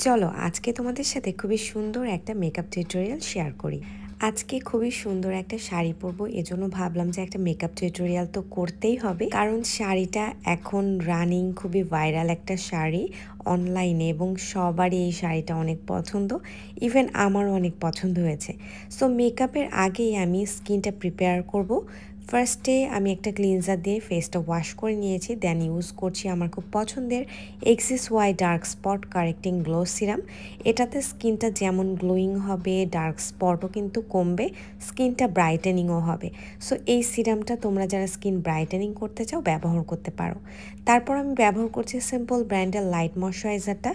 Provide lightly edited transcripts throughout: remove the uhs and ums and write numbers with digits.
চলো আজকে তোমাদের সাথে খুবই সুন্দর একটা মেকআপ টিউটোরিয়াল শেয়ার করি। আজকে খুবই সুন্দর একটা শাড়ি পরবো, এজন্য ভাবলাম যে একটা মেকআপ টিউটোরিয়াল তো করতেই হবে, কারণ শাড়িটা এখন রানিং, খুবই ভাইরাল একটা শাড়ি অনলাইনে, এবং সবারই এই শাড়িটা অনেক পছন্দ, ইভেন আমারও অনেক পছন্দ হয়েছে। সো মেকআপের আগেই আমি স্কিনটা প্রিপেয়ার করব। ফার্স্টে আমি একটা ক্লিনজার দিয়ে ফেসটা ওয়াশ করে নিয়েছি, দেন ইউজ করছি আমার খুব পছন্দের XSY dark spot correcting glow serum. এটাতে স্কিনটা যেমন গ্লোয়িং হবে, ডার্ক স্পটও কিন্তু কমবে, স্কিনটা ব্রাইটেনিংও হবে। সো এই সিরামটা তোমরা যারা স্কিন ব্রাইটেনিং করতে চাও ব্যবহার করতে পারো। তারপর আমি ব্যবহার করছি সিম্পল ব্র্যান্ডের লাইট ময়শ্চারাইজারটা।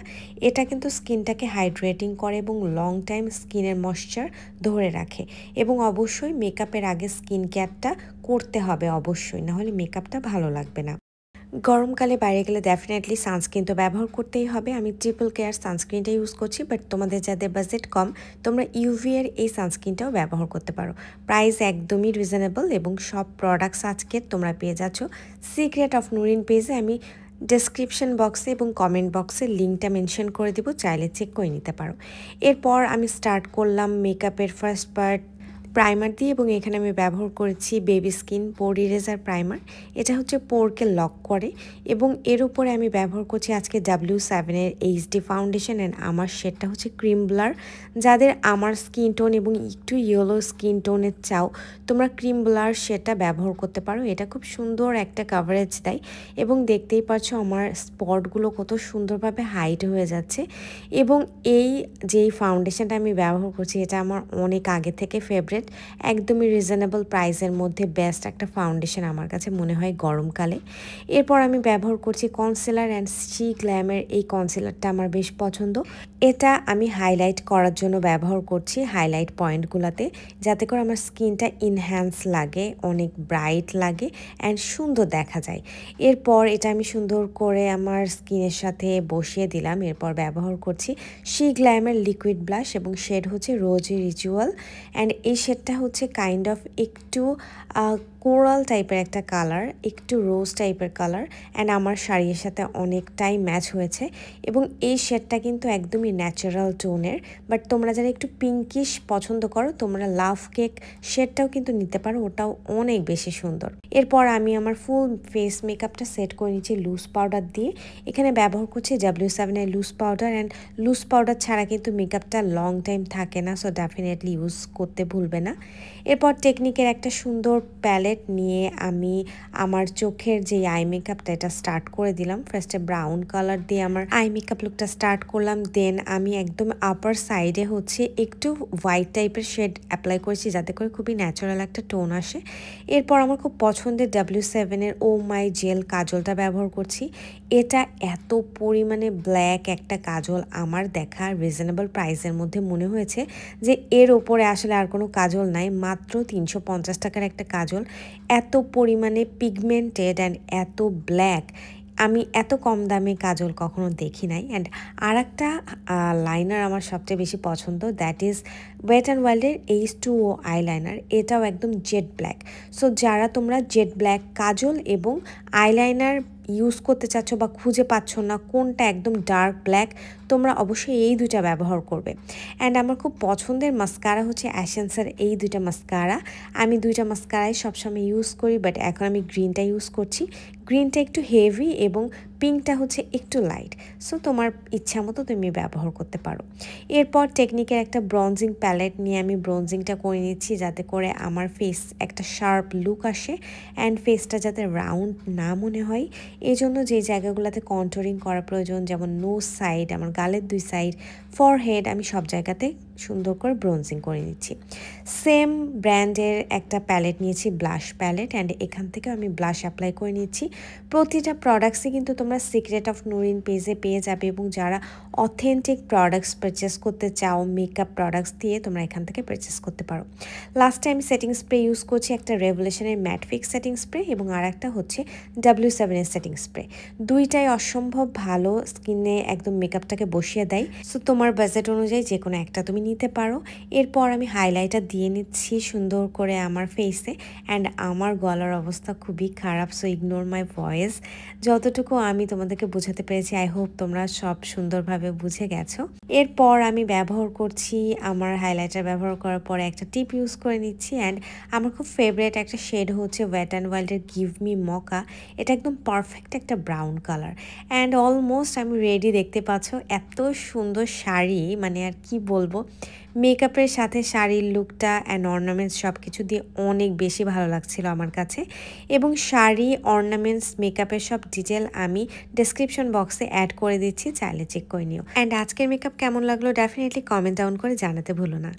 এটা কিন্তু স্কিনটাকে হাইড্রেটিং করে এবং লং টাইম স্কিনের ময়শ্চার ধরে রাখে। এবং অবশ্যই মেকআপের আগে স্কিন কেয়ারটা করতে হবে অবশ্যই, নাহলে মেকআপটা ভালো লাগবে না। গরমকালে বাইরে গেলে ডেফিনেটলি সানস্ক্রিন তো ব্যবহার করতেই হবে। আমি ট্রিপল কেয়ার সানস্ক্রিনটা ইউজ করছি, বাট তোমাদের যাদের বাজেট কম তোমরা ইউভি এর এই সানস্ক্রিনটাও ব্যবহার করতে পারো। প্রাইস একদমই রিজনেবল এবং সব প্রোডাক্টস আজকে তোমরা পেয়ে যাচ্ছ সিক্রেট অফ নুরিন পেজে। আমি ডেসক্রিপশন বক্সে এবং কমেন্ট বক্সে লিঙ্কটা মেনশন করে দিব, চাইলে চেক করে নিতে পারো। এরপর আমি স্টার্ট করলাম মেকআপের ফার্স্ট পার্ট প্রাইমার দিয়ে, এবং এখানে আমি ব্যবহার করেছি বেবি স্কিন পোর ইরেজার প্রাইমার। এটা হচ্ছে পোরকে লক করে, এবং এর উপরে আমি ব্যবহার করছি আজকে W7 এর HD ফাউন্ডেশন, অ্যান্ড আমার শেডটা হচ্ছে ক্রিম ব্লার। যাদের আমার স্কিন টোন এবং একটু ইয়েলো স্কিন টোনের চাও, তোমরা ক্রিম ব্লার শেডটা ব্যবহার করতে পারো। এটা খুব সুন্দর একটা কাভারেজ দেয়, এবং দেখতেই পাচ্ছ আমার স্পটগুলো কত সুন্দরভাবে হাইড হয়ে যাচ্ছে। এবং এই যেই ফাউন্ডেশনটা আমি ব্যবহার করছি এটা আমার অনেক আগে থেকে ফেভারিট, একদমই রিজনেবল প্রাইসের মধ্যে বেস্ট একটা ফাউন্ডেশন আমার কাছে মনে হয় গরমকালে। এরপর আমি ব্যবহার করছি কনসিলার অ্যান্ড সি গ্ল্যামের এই কনসিলারটা আমার বেশ পছন্দ। এটা আমি হাইলাইট করার জন্য ব্যবহার করছি হাইলাইট পয়েন্টগুলোতে, যাতে করে আমার স্কিনটা ইনহ্যান্স লাগে, অনেক ব্রাইট লাগে অ্যান্ড সুন্দর দেখা যায়। এরপর এটা আমি সুন্দর করে আমার স্কিনের সাথে বসিয়ে দিলাম। এরপর ব্যবহার করছি সি গ্ল্যামের লিকুইড ব্লাশ, এবং শেড হচ্ছে রোজি রিচুয়াল, অ্যান্ড এই শেডটা হচ্ছে কাইন্ড অফ একটু কোরাল টাইপের একটা কালার, একটু রোজ টাইপের কালার, অ্যান্ড আমার শাড়ির সাথে অনেকটাই ম্যাচ হয়েছে। এবং এই শেডটা কিন্তু একদমই ন্যাচারাল টোনের, বাট তোমরা যারা একটু পিঙ্কিশ পছন্দ করো তোমরা লাভ কেক শেডটাও কিন্তু নিতে পারো, ওটাও অনেক বেশি সুন্দর। এরপর আমি আমার ফুল ফেস মেকআপটা সেট করে নিচ্ছি লুজ পাউডার দিয়ে। এখানে ব্যবহার করছি W7 এর loose powder, and loose powder ছাড়া কিন্তু মেকআপটা লং টাইম থাকে না, সো ডেফিনেটলি ইউজ করতে ভুলবে না। এরপর টেকনিকের একটা সুন্দর প্যালেট নিয়ে আমি আমার চোখের যে আই মেকআপটা এটা স্টার্ট করে দিলাম। ফার্স্টে ব্রাউন কালার দিয়ে আমার আই মেকআপ লুকটা স্টার্ট করলাম, দেন আমি একদম আপার সাইডে হচ্ছে একটু হোয়াইট টাইপের শেড অ্যাপ্লাই করেছি, যাতে করে খুবই ন্যাচারাল একটা টোন আসে। এরপর আমার খুব পছন্দের W7 এর ও মাই জেল কাজলটা ব্যবহার করছি। এটা এত পরিমাণে ব্ল্যাক একটা কাজল আমার দেখা রিজনেবল প্রাইসের মধ্যে মনে হয়েছে যে এর ওপরে আসলে আর কোনো কাজল নাই, মাত্র 350 টাকার একটা কাজল, এত পরিমাণে পিগমেন্টেড অ্যান্ড এত ব্ল্যাক, আমি এত কম দামে কাজল কখনো দেখি নাই। অ্যান্ড আর একটা লাইনার আমার সবচেয়ে বেশি পছন্দ, দ্যাট ইজ ওয়েট অ্যান্ড ওয়াইল্ডের H2O আইলাইনার। এটাও একদম জেড ব্ল্যাক। সো যারা তোমরা জেড ব্ল্যাক কাজল এবং আইলাইনার ইউজ করতে চাচ্ছ বা খুঁজে পাচ্ছ না কোনটা একদম ডার্ক ব্ল্যাক, তোমরা অবশ্যই এই দুইটা ব্যবহার করবে। অ্যান্ড আমার খুব পছন্দের মাস্কারা হচ্ছে অ্যাসেন্সের এই দুইটা মাস্কারা। আমি দুইটা মাস্কারাই সবসময় ইউজ করি, বাট এখন আমি গ্রিনটা ইউজ করছি। গ্রিনটা একটু হেভি এবং পিঙ্কটা হচ্ছে একটু লাইট, সো তোমার ইচ্ছা মতো তুমি ব্যবহার করতে পারো। এরপর টেকনিকের একটা ব্রঞ্জিং প্যালেট নিয়ে আমি ব্রঞ্জিংটা করে নিচ্ছি, যাতে করে আমার ফেস একটা শার্প লুক আসে অ্যান্ড ফেসটা যাতে রাউন্ড না মনে হয়। এই জন্য যে জায়গাগুলোতে কন্ট্রোলিং করা প্রয়োজন, যেমন নোজ সাইড, আমার গালের দুই সাইড, ফরহেড, আমি সব জায়গাতে সুন্দর করে ব্রঞ্জিং করে নিচ্ছি। সেম ব্র্যান্ডের একটা প্যালেট নিয়েছি, ব্লাশ প্যালেট, অ্যান্ড এখান থেকে আমি ব্লাশ অ্যাপ্লাই করে নিচ্ছি। প্রতিটা প্রোডাক্টসই কিন্তু তোমরা সিক্রেট অফ নুরিন পেজে পেয়ে যাবে, এবং যারা অথেন্টিক প্রোডাক্টস পারচেস করতে চাও মেকআপ প্রোডাক্টস দিয়ে তোমরা এখান থেকে পারচেস করতে পারো। Last time setting spray use করছি, একটা রেভলিউশনের ম্যাট ফিক্স সেটিং স্প্রে, এবং আর একটা হচ্ছে W7 এর সেটিং স্প্রে। দুইটাই অসম্ভব ভালো, স্কিনে একদম মেকআপটাকে বসিয়ে দেয়। সো তোমার বাজেট অনুযায়ী যে কোনো একটা তুমি নিতে পারো। এরপর আমি হাইলাইটার দিয়ে নিচ্ছি সুন্দর করে আমার ফেসে। অ্যান্ড আমার গলার অবস্থা খুবই খারাপ, সো ইগনোর মাই ভয়েস। যতটুকু আমি তোমাদেরকে বোঝাতে পেরেছি আই হোপ তোমরা সব সুন্দরভাবে বুঝে গেছো। এরপর আমি ব্যবহার করছি, আমার হাইলাইটার ব্যবহার করার পরে একটা টিপ ইউজ করে নিচ্ছি। অ্যান্ড আমার খুব ফেভারিট একটা শেড হচ্ছে ওয়েট অ্যান্ড ওয়াইল্ডের গিভ মি মকা। এটা একদম পারফেক্ট একটা ব্রাউন কালার। অ্যান্ড অলমোস্ট আমি রেডি, দেখতে পাচ্ছ। এত সুন্দর শাড়ি, মানে আর কি বলবো, মেকআপের সাথে শাড়ির লুকটা অ্যান্ড অর্নামেন্টস সব কিছু দিয়ে অনেক বেশি ভালো লাগছিল আমার কাছে। এবং শাড়ি, অর্নামেন্টস, মেকআপের সব ডিটেল আমি ডেসক্রিপশন বক্সে অ্যাড করে দিচ্ছি, চাইলে চেক করে নিও। অ্যান্ড আজকের মেকআপ কেমন লাগলো ডেফিনেটলি কমেন্ট ডাউন করে জানাতে ভুলো না।